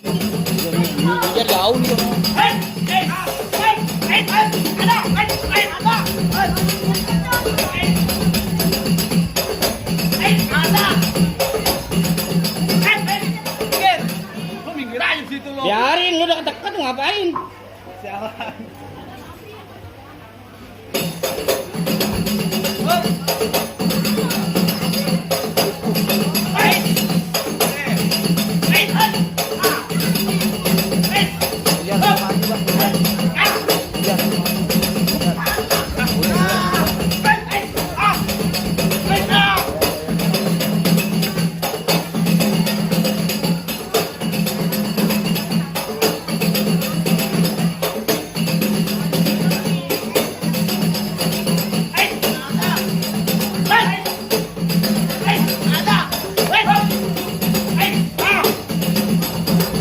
Dia jauh nih. Lu minggir aja situ lo. Biarin, lu udah deket lu ngapain? Sialan.